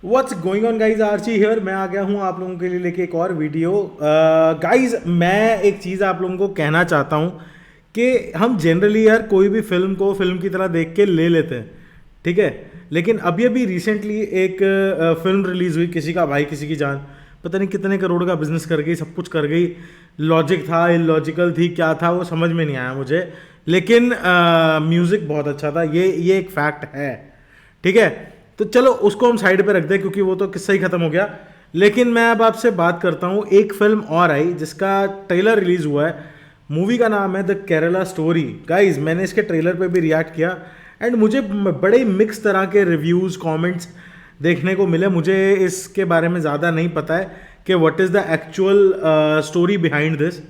What's going on guys, Archie here. मैं आ गया हूँ आप लोगों के लिए लेके एक और वीडियो। गाइज मैं एक चीज़ आप लोगों को कहना चाहता हूँ कि हम जनरली यार कोई भी फिल्म को फिल्म की तरह देख के ले लेते हैं, ठीक है। लेकिन अभी अभी रिसेंटली एक फिल्म रिलीज़ हुई, किसी का भाई किसी की जान, पता नहीं कितने करोड़ का बिजनेस कर गई, सब कुछ कर गई। लॉजिक था, इलॉजिकल थी, क्या था वो समझ में नहीं आया मुझे। लेकिन म्यूज़िक बहुत अच्छा था, ये एक फैक्ट है, ठीक है। तो चलो उसको हम साइड पे रख दें क्योंकि वो तो किस्सा ही खत्म हो गया। लेकिन मैं अब आपसे बात करता हूँ, एक फिल्म और आई जिसका ट्रेलर रिलीज हुआ है। मूवी का नाम है द केरला स्टोरी। गाइज मैंने इसके ट्रेलर पे भी रिएक्ट किया एंड मुझे बड़े मिक्स तरह के रिव्यूज़ कमेंट्स देखने को मिले। मुझे इसके बारे में ज़्यादा नहीं पता है कि what is the actual story behind this.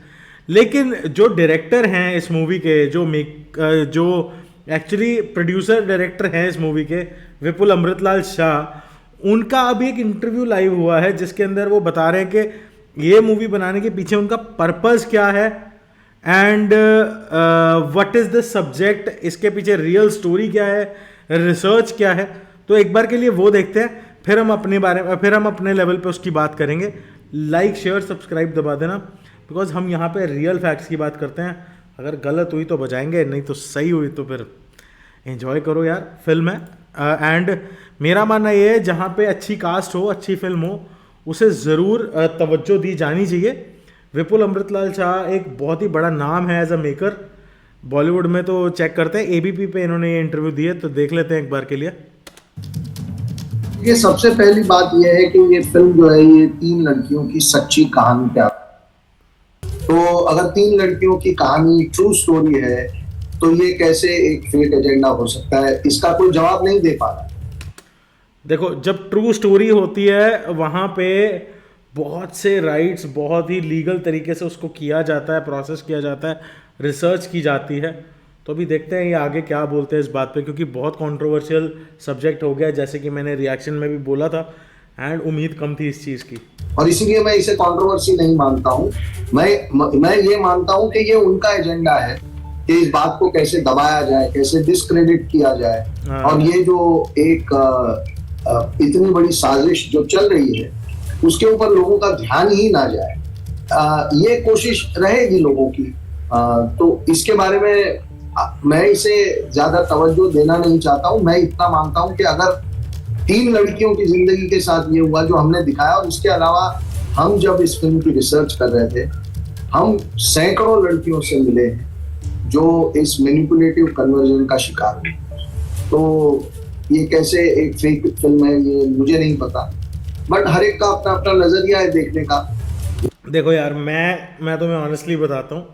लेकिन जो डायरेक्टर हैं इस मूवी के, जो एक्चुअली प्रोड्यूसर डायरेक्टर हैं इस मूवी के, विपुल अमृतलाल शाह, उनका अभी एक इंटरव्यू लाइव हुआ है जिसके अंदर वो बता रहे हैं कि ये मूवी बनाने के पीछे उनका पर्पस क्या है and what is the subject, इसके पीछे रियल स्टोरी क्या है, रिसर्च क्या है। तो एक बार के लिए वो देखते हैं, फिर हम अपने लेवल पे उसकी बात करेंगे। लाइक शेयर सब्सक्राइब दबा देना, बिकॉज हम यहाँ पे रियल फैक्ट्स की बात करते हैं। अगर गलत हुई तो बजाएंगे, नहीं तो सही हुई तो फिर एंजॉय करो यार, फिल्म है। एंड मेरा मानना ये है, जहाँ पे अच्छी कास्ट हो, अच्छी फिल्म हो, उसे ज़रूर तवज्जो दी जानी चाहिए। विपुल अमृतलाल शाह एक बहुत ही बड़ा नाम है एज अ मेकर बॉलीवुड में। तो चेक करते हैं, एबीपी पे इन्होंने ये इंटरव्यू दिए, तो देख लेते हैं एक बार के लिए। ये सबसे पहली बात यह है कि ये फिल्म जो है ये 3 लड़कियों की सच्ची कहानी पे। तो अगर 3 लड़कियों की कहानी ट्रू स्टोरी है तो ये कैसे एक फेक एजेंडा हो सकता है, इसका कोई जवाब नहीं दे पा रहा। देखो, जब ट्रू स्टोरी होती है वहाँ पे बहुत से राइट्स बहुत ही लीगल तरीके से उसको किया जाता है, प्रोसेस किया जाता है, रिसर्च की जाती है। तो अभी देखते हैं ये आगे क्या बोलते हैं इस बात पे, क्योंकि बहुत कंट्रोवर्शियल सब्जेक्ट हो गया, जैसे कि मैंने रिएक्शन में भी बोला था। एंड उम्मीद कम थी इस चीज़ की, और इसीलिए मैं इसे कंट्रोवर्सी नहीं मानता हूँ। मैं ये मानता हूँ कि ये उनका एजेंडा है कि इस बात को कैसे दबाया जाए, कैसे डिस्क्रेडिट किया जाए। और ये जो एक इतनी बड़ी साजिश जो चल रही है उसके ऊपर लोगों का ध्यान ही ना जाए, ये कोशिश रहेगी लोगों की। तो इसके बारे में मैं इसे ज्यादा तवज्जो देना नहीं चाहता हूँ। मैं इतना मानता हूँ कि अगर 3 लड़कियों की जिंदगी के साथ ये हुआ जो हमने दिखाया, और इसके अलावा हम जब इस फिल्म की रिसर्च कर रहे थे, हम सैकड़ों लड़कियों से मिले हैं जो इस मैनिपुलेटिव कन्वर्जन का शिकार हुए। तो ये कैसे एक फेक फिल्म है ये मुझे नहीं पता, बट हर एक का अपना अपना नजरिया है देखने का। देखो यार, मैं तुम्हें ऑनेस्टली बताता हूँ,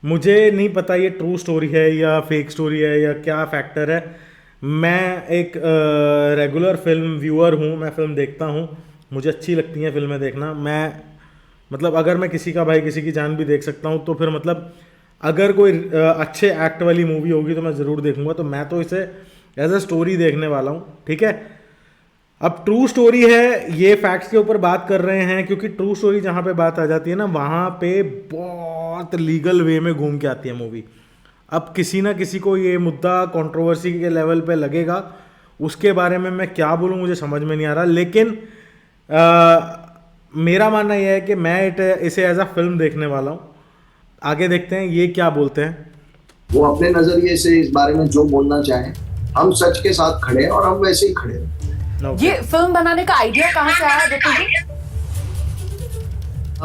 मुझे नहीं पता ये ट्रू स्टोरी है या फेक स्टोरी है या क्या फैक्टर है। मैं एक रेगुलर फिल्म व्यूअर हूँ, मैं फिल्म देखता हूँ, मुझे अच्छी लगती हैं फिल्में देखना। मैं मतलब अगर मैं किसी का भाई किसी की जान भी देख सकता हूँ तो फिर मतलब अगर कोई अच्छे एक्ट वाली मूवी होगी तो मैं ज़रूर देखूँगा। तो मैं तो इसे एज अ स्टोरी देखने वाला हूँ, ठीक है। अब ट्रू स्टोरी है, ये फैक्ट्स के ऊपर बात कर रहे हैं, क्योंकि ट्रू स्टोरी जहाँ पे बात आ जाती है ना, वहाँ पे बहुत लीगल वे में घूम के आती है मूवी। अब किसी ना किसी को ये मुद्दा कंट्रोवर्सी के लेवल पे लगेगा, उसके बारे में मैं क्या बोलूँ मुझे समझ में नहीं आ रहा। लेकिन मेरा मानना यह है कि मैं इसे एज अ फिल्म देखने वाला हूँ। आगे देखते हैं ये क्या बोलते हैं। वो अपने नजरिए से इस बारे में जो बोलना चाहें, हम सच के साथ खड़े हैं और हम वैसे ही खड़े हैं। ये फिल्म बनाने का आइडिया कहाँ से आया विपुल जी?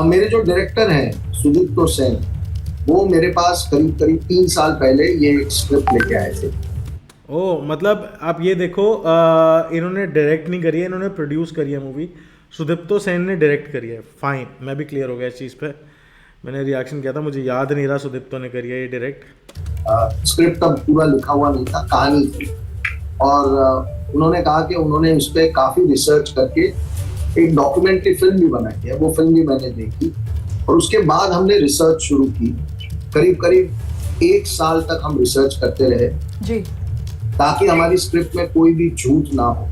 मेरे जो डायरेक्टर हैं सुदीप्तो सेन, वो मेरे पास करीब करीब 3 साल पहले ये स्क्रिप्ट लेके आए थे। ओह, मतलब आप ये देखो, इन्होंने डायरेक्ट नहीं करी है, इन्होंने प्रोड्यूस करी है मूवी। सुदीप्तो सेन ने डायरेक्ट करी है, फाइन, मैं भी क्लियर हो गया इस चीज़ पे। मैंने रिएक्शन किया था, मुझे याद नहीं रहा सुदीप्तो ने करी है ये डायरेक्ट। स्क्रिप्ट तब पूरा लिखा हुआ नहीं था, कहानी थी। और उन्होंने कहा कि उन्होंने उस पर काफ़ी रिसर्च करके एक डॉक्यूमेंट्री फिल्म भी बनाई है। वो फिल्म भी मैंने देखी और उसके बाद हमने रिसर्च शुरू की। करीब करीब 1 साल तक हम रिसर्च करते रहे जी, ताकि हमारी स्क्रिप्ट में कोई भी झूठ ना हो।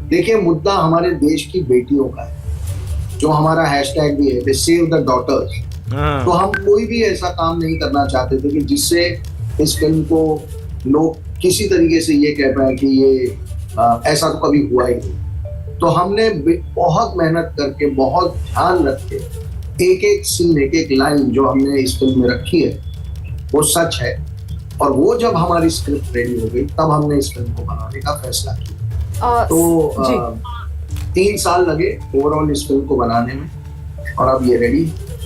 देखिए, मुद्दा हमारे देश की बेटियों का है, जो हमारा हैशटैग भी है, सेव द डॉटर्स। तो हम कोई भी ऐसा काम नहीं करना चाहते थे कि जिससे इस फिल्म को लोग किसी तरीके से ये कह पाए कि ये ऐसा तो कभी हुआ ही नहीं। तो हमने बहुत मेहनत करके, बहुत ध्यान रख के, एक एक सीन, एक एक लाइन जो हमने इस फिल्म में रखी है वो सच है। और वो जब हमारी स्क्रिप्ट रेडी हो गई तब हमने इस फिल्म को बनाने का फैसला किया। तो 3 साल लगे ओवरऑल इस फिल्म को बनाने में, और अब ये रेडी।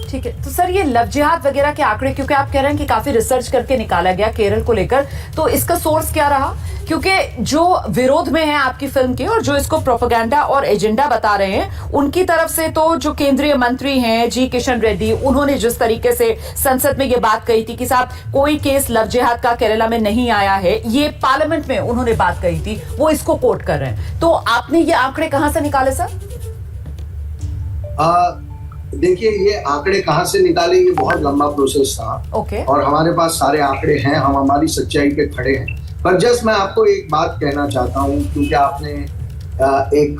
ठीक है, तो सर ये लव जिहाद वगैरह के आंकड़े, क्योंकि आप कह रहे हैं कि काफी रिसर्च करके निकाला गया केरल को लेकर, तो इसका सोर्स क्या रहा? क्योंकि जो विरोध में है आपकी फिल्म के और जो इसको प्रोपेगेंडा और एजेंडा बता रहे हैं, उनकी तरफ से तो जो केंद्रीय मंत्री हैं जी किशन रेड्डी, उन्होंने जिस तरीके से संसद में ये बात कही थी कि साहब कोई केस लव जिहाद का केरला में नहीं आया है, ये पार्लियामेंट में उन्होंने बात कही थी, वो इसको कोट कर रहे हैं। तो आपने ये आंकड़े कहां से निकाले सर? देखिए, ये आंकड़े कहां से निकाले, ये बहुत लंबा प्रोसेस था। ओके। और हमारे पास सारे आंकड़े हैं, हम हमारी सच्चाई पे खड़े हैं। पर जस्ट मैं आपको एक बात कहना चाहता हूं, क्योंकि आपने एक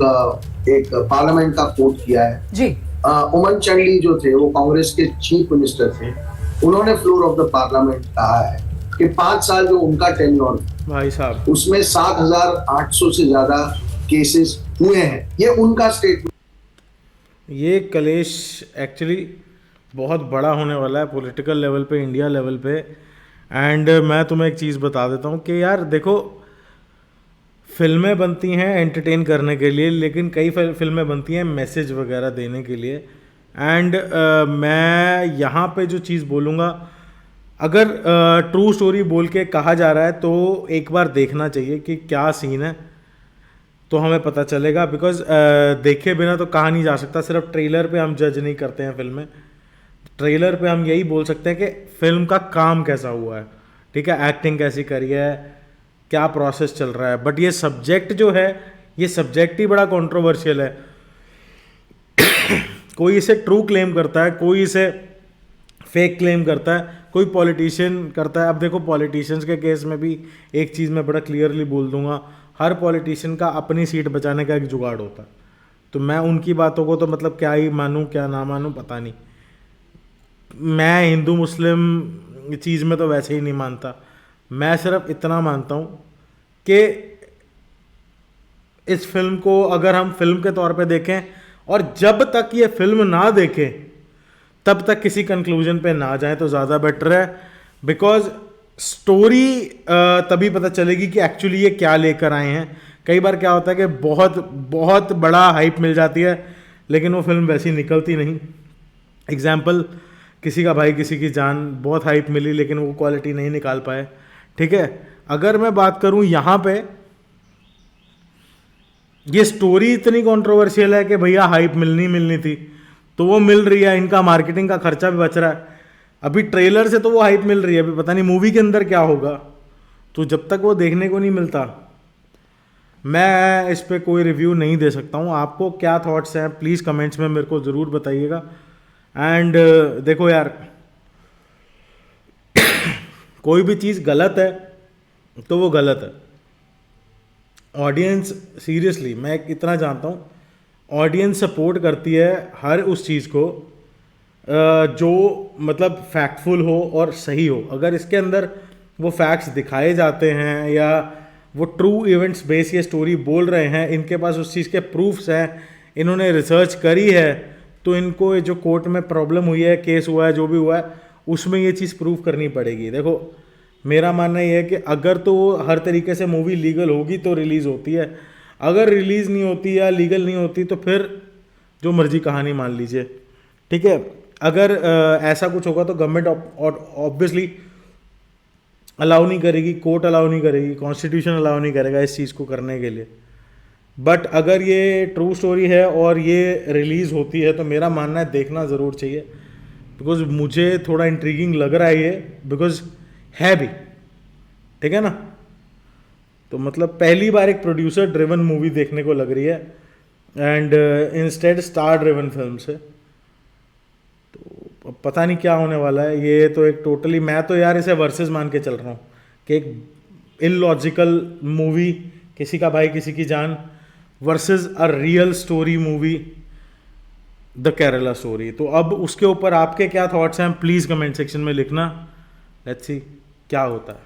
पार्लियामेंट का कोट किया है जी। उमन चांडी जो थे, वो कांग्रेस के चीफ मिनिस्टर थे, उन्होंने फ्लोर ऑफ द पार्लियामेंट कहा है कि 5 साल जो उनका टेन्योर भाई साहब, उसमें 7,800 से ज्यादा केसेस हुए हैं। ये उनका स्टेटमेंट। ये कलेश एक्चुअली बहुत बड़ा होने वाला है पॉलिटिकल लेवल पे, इंडिया लेवल पे। एंड मैं तुम्हें एक चीज़ बता देता हूँ कि यार देखो, फिल्में बनती हैं एंटरटेन करने के लिए, लेकिन कई फिल्में बनती हैं मैसेज वगैरह देने के लिए। एंड मैं यहाँ पे जो चीज़ बोलूँगा, अगर ट्रू स्टोरी बोल के कहा जा रहा है तो एक बार देखना चाहिए कि क्या सीन है, तो हमें पता चलेगा। बिकॉज देखे बिना तो कहा नहीं जा सकता। सिर्फ ट्रेलर पे हम जज नहीं करते हैं फिल्में। ट्रेलर पे हम यही बोल सकते हैं कि फिल्म का काम कैसा हुआ है, ठीक है, एक्टिंग कैसी करी है, क्या प्रोसेस चल रहा है। बट ये सब्जेक्ट जो है, ये सब्जेक्ट ही बड़ा कंट्रोवर्शियल है। कोई इसे ट्रू क्लेम करता है, कोई इसे फेक क्लेम करता है, कोई पॉलिटिशियन करता है। अब देखो, पॉलिटिशियंस के केस में भी एक चीज़ मैं बड़ा क्लियरली बोल दूंगा, हर पॉलिटिशियन का अपनी सीट बचाने का एक जुगाड़ होता है। तो मैं उनकी बातों को तो मतलब क्या ही मानूं क्या ना मानूं पता नहीं। मैं हिंदू मुस्लिम चीज़ में तो वैसे ही नहीं मानता। मैं सिर्फ इतना मानता हूं कि इस फिल्म को अगर हम फिल्म के तौर पे देखें, और जब तक ये फिल्म ना देखें तब तक किसी कंक्लूजन पे ना जाएं तो ज़्यादा बेटर है। बिकॉज स्टोरी तभी पता चलेगी कि एक्चुअली ये क्या लेकर आए हैं। कई बार क्या होता है कि बहुत बहुत बड़ा हाइप मिल जाती है, लेकिन वो फिल्म वैसी निकलती नहीं। एग्जाम्पल, किसी का भाई किसी की जान, बहुत हाइप मिली लेकिन वो क्वालिटी नहीं निकाल पाए, ठीक है। अगर मैं बात करूं यहाँ पे, ये स्टोरी इतनी कंट्रोवर्शियल है कि भैया हाइप मिलनी थी तो वो मिल रही है, इनका मार्केटिंग का खर्चा भी बच रहा है। अभी ट्रेलर से तो वो हाइप मिल रही है, अभी पता नहीं मूवी के अंदर क्या होगा। तो जब तक वो देखने को नहीं मिलता, मैं इस पे कोई रिव्यू नहीं दे सकता हूँ। आपको क्या थॉट्स हैं प्लीज़ कमेंट्स में मेरे को ज़रूर बताइएगा। एंड देखो यार, कोई भी चीज़ गलत है तो वो गलत है। ऑडियंस, सीरियसली मैं इतना जानता हूँ, ऑडियंस सपोर्ट करती है हर उस चीज़ को जो मतलब फैक्टफुल हो और सही हो। अगर इसके अंदर वो फैक्ट्स दिखाए जाते हैं या वो ट्रू इवेंट्स बेस ये स्टोरी बोल रहे हैं, इनके पास उस चीज़ के प्रूफ्स हैं, इन्होंने रिसर्च करी है, तो इनको जो कोर्ट में प्रॉब्लम हुई है, केस हुआ है, जो भी हुआ है, उसमें ये चीज़ प्रूफ करनी पड़ेगी। देखो, मेरा मानना ये है कि अगर तो हर तरीके से मूवी लीगल होगी तो रिलीज़ होती है, अगर रिलीज़ नहीं होती या लीगल नहीं होती तो फिर जो मर्जी कहानी मान लीजिए, ठीक है। अगर ऐसा कुछ होगा तो गवर्नमेंट ऑब्वियसली अलाउ नहीं करेगी, कोर्ट अलाउ नहीं करेगी, कॉन्स्टिट्यूशन अलाउ नहीं करेगा इस चीज़ को करने के लिए। बट अगर ये ट्रू स्टोरी है और ये रिलीज़ होती है तो मेरा मानना है देखना ज़रूर चाहिए। बिकॉज मुझे थोड़ा इंट्रीगिंग लग रहा है ये, बिकॉज है भी, ठीक है ना। तो मतलब पहली बार एक प्रोड्यूसर ड्रिवन मूवी देखने को लग रही है, and instead star driven film से। तो पता नहीं क्या होने वाला है। ये तो एक टोटली, मैं तो यार इसे वर्सेस मान के चल रहा हूँ कि एक इलॉजिकल मूवी, किसी का भाई किसी की जान, versus a real story movie, the Kerala story. तो अब उसके ऊपर आपके क्या थॉट्स हैं प्लीज़ कमेंट सेक्शन में लिखना। लेट्स सी क्या होता है।